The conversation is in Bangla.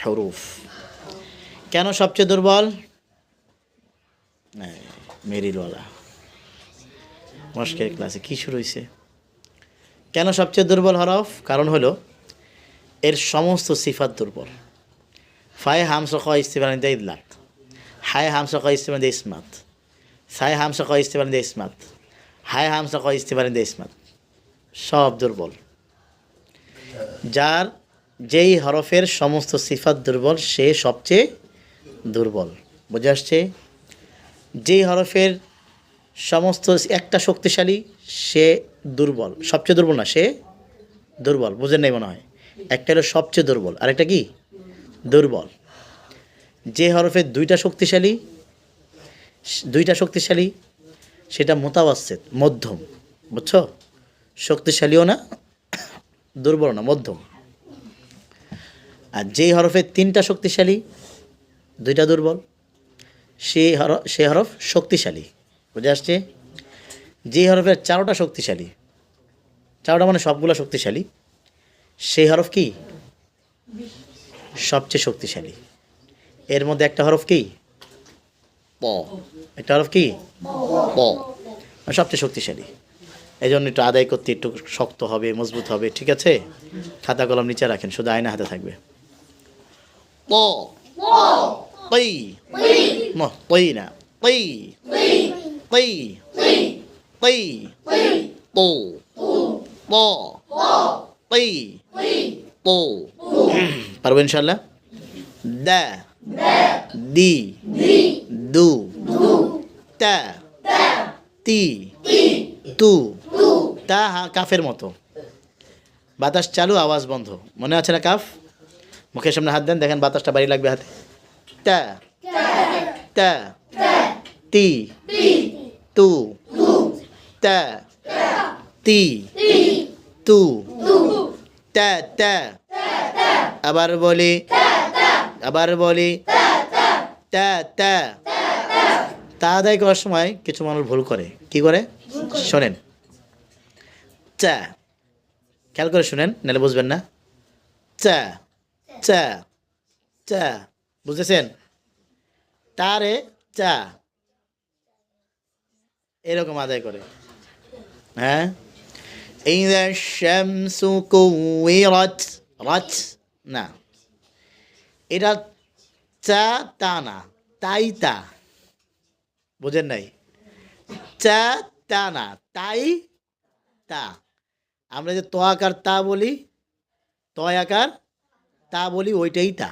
হুরুফ। কেন সবচেয়ে দুর্বল? মেরিলওয়ালা মস্কের ক্লাসে কী শুরু হয়েছে? কেন সবচেয়ে দুর্বল হরফ? কারণ হলো এর সমস্ত সিফাত দুর্বল। ফায়ে হামসা খ ইস্তিফানিদা ইদলাক, হায় হামসা খ ইস্তিফানিদা ইসমাত, সায় হামসা খ ইস্তিফানিদা ইসমাত, হায় হামসা খ ইস্তিফানিদা ইসমাত, সব দুর্বল। যার যেই হরফের সমস্ত সিফাত দুর্বল সে সবচেয়ে দুর্বল। বুঝে আসছে? যেই হরফের সমস্ত একটা শক্তিশালী সে দুর্বল, সবচেয়ে দুর্বল না, সে দুর্বল। বুঝেন নাই মনে হয়? একটা হলো সবচেয়ে দুর্বল, আরেকটা কি? দুর্বল। যে হরফের দুইটা শক্তিশালী সেটা মোতাবাসসিত, মধ্যম। বুঝছো? শক্তিশালীও না, দুর্বল না, মধ্যম। আর যেই হরফের তিনটা শক্তিশালী, দুইটা দুর্বল, সে হরফ শক্তিশালী। বুঝে আসছে? যে হরফের চারোটা শক্তিশালী, চারোটা মানে সবগুলো শক্তিশালী, সেই হরফ কি? সবচেয়ে শক্তিশালী। এর মধ্যে একটা হরফ কি? প। একটা হরফ কি? প, সবচেয়ে শক্তিশালী। এই জন্য একটু আদায় করতে একটু শক্ত হবে, মজবুত হবে। ঠিক আছে? খাতা কলম নিচে রাখেন, শুধু আয়না হাতে থাকবে। প, পই, পই না, পই, পই, পই, পো, প, পই, পো। পারবো ইনশাল্লাহ? দা, দি, দু, তা, তি, তু। তা কাফের মতো, বাতাস চালু, আওয়াজ বন্ধ। মনে আছে না কাফ? মুখের সামনে হাত দেন, দেখেন বাতাসটা বাড়ি লাগবে হাতে। তা, তা, তি, তু, তা, তি, তু, তা, তা। আবার বলি, তা, তা। তা আদায় করার সময় কিছু মানুষ ভুল করে। কি করে? শোনেন, চা, খেয়াল করে শুনেন, নাহলে বুঝবেন না। চা, চা, চা, বুঝতেছেন? তারে চা, এরকম আদায় করে। হ্যাঁ, ইযা শামসু কুওয়িরাত, রাত না, এটা চা তা না, তাই তা। বুঝেন নাই? চা তা না, তাই তা। আমরা যে ত আকার তা বলি, ত আকার তা বলি, ওইটাই তা।